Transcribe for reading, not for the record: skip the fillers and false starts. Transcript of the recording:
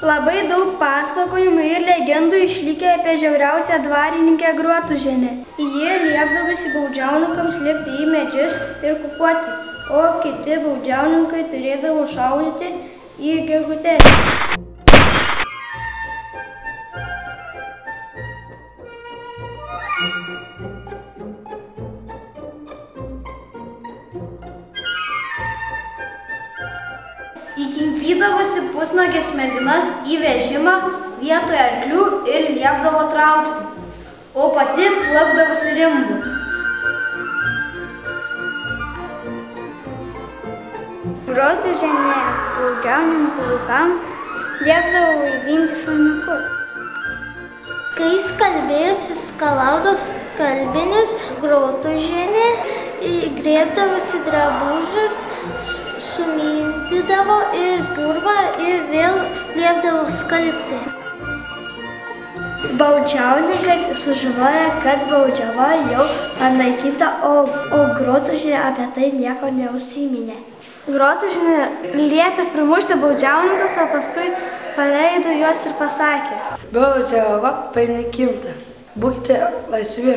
Labai daug pasakojimų ir legendų išlikę apie žiauriausią dvarininkę Grotužienę. Ji liepdavusi baudžiauninkams lipti į medžius ir kukuoti, o kiti baudžiauninkai turėdavo šaudyti į gegutes. Įkinkydavosi pusnuogės merginas į vežimą vietoje arklių ir liepdavo traukti, o pati plakdavosi rimbu. Grotužienė baudžiauninkų vaikams liepdavo vaidinti šuniukus. Kai skalbėjosi skalaudos skalbinius, Grotužienė grėbdavosi drabužius, sumindydavo į purvą ir vėl liepdavo skalbti. Baudžiauninkai sužinojo, kad baudžiava jau panaikinta, o Grotužienė apie tai nieko neužsiminė. Grotužienė liepė primušti baudžiauninkus, o paskui paleido juos ir pasakė: Baudžiava panaikinta, būkite laisvi.